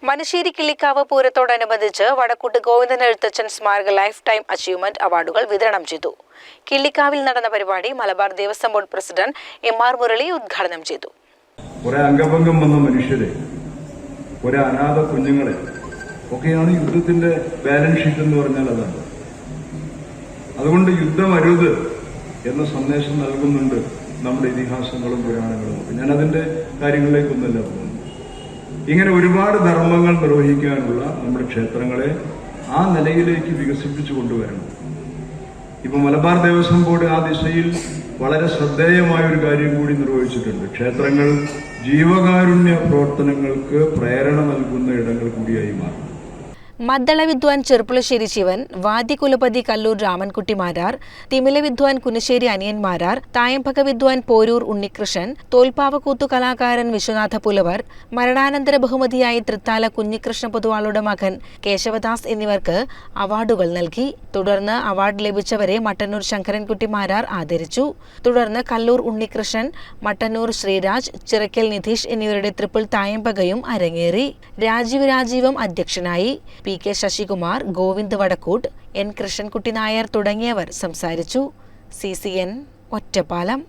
മനശ്ശേരി കിള്ളിക്കാവ് പൂരത്തോടനുബന്ധിച്ച് വടക്കൂട്ട് ഗോവിന്ദൻ എഴുത്തച്ഛൻ സ്മാരക life time achievement അവാർഡുകൾ വിതരണം ചെയ്തു. കിള്ളിക്കാവിൽ നടന്ന പരിപാടി മലബാർ ദേവസ്വം ബോർഡ് പ്രസിഡന്റ് എം.ആർ. മുരളി ഉദ്ഘാടനം ചെയ്തു. അംഗഭംഗം വന്ന മനുഷ്യരെ, അനാഥ കുഞ്ഞുങ്ങളെ ഒക്കെയാണ് യുദ്ധത്തിന്റെ ബാലൻസ് ഷീറ്റ് എന്ന് പറഞ്ഞാൽ അതാണ്. അതുകൊണ്ട് യുദ്ധം അരുത് എന്ന സന്ദേശം നൽകുന്നുണ്ട് നമ്മുടെ ഇതിഹാസങ്ങളും പുരാണങ്ങളും ഒക്കെ. ഞാൻ അതിന്റെ കാര്യങ്ങളിലേക്കൊന്നല്ല പോകുന്നു. ഇങ്ങനെ ഒരുപാട് ധർമ്മങ്ങൾ നിർവഹിക്കാനുള്ള നമ്മുടെ ക്ഷേത്രങ്ങളെ ആ നിലയിലേക്ക് വികസിപ്പിച്ചു കൊണ്ടുവരണം. ഇപ്പൊ മലബാർ ദേവസ്വം ബോർഡ് ആ ദിശയിൽ വളരെ ശ്രദ്ധേയമായ ഒരു കാര്യം കൂടി നിർവഹിച്ചിട്ടുണ്ട്. ക്ഷേത്രങ്ങൾ ജീവകാരുണ്യ പ്രവർത്തനങ്ങൾക്ക് പ്രേരണ നൽകുന്ന ഇടങ്ങൾ കൂടിയായി മാറും. മദ്ദള വിദ്വാൻ ചെറുപ്പുളശ്ശേരി ശിവൻ, വാദ്യകുലപതി കല്ലൂർ രാമൻകുട്ടി മാരാർ, തിമില വിദ്വാൻ കുന്നശ്ശേരി അനിയൻ മാരാർ, തായമ്പക വിദ്വാൻ പോരൂർ ഉണ്ണികൃഷ്ണൻ, തോൽപ്പാവക്കൂത്തു കലാകാരൻ വിശ്വനാഥ പുലവർ, മരണാനന്തര ബഹുമതിയായ തൃത്താല കുഞ്ഞികൃഷ്ണ പൊതുവാളുടെ മകൻ കേശവദാസ് എന്നിവർക്ക് അവാർഡുകൾ നൽകി. തുടർന്ന് അവാർഡ് ലഭിച്ചവരെ മട്ടന്നൂർ ശങ്കരൻകുട്ടി മാരാർ ആദരിച്ചു. തുടർന്ന് കല്ലൂർ ഉണ്ണികൃഷ്ണൻ, മട്ടന്നൂർ ശ്രീരാജ്, ചിറക്കൽ നിധീഷ് എന്നിവരുടെ ട്രിപ്പിൾ തായമ്പകയും അരങ്ങേറി. രാജീവം അധ്യക്ഷനായി. പി.കെ. ശശികുമാർ, ഗോവിന്ദ് വടക്കൂട്ട്, എൻ. കൃഷ്ണൻകുട്ടി നായർ തുടങ്ങിയവർ സംസാരിച്ചു. CCN ഒറ്റപ്പാലം.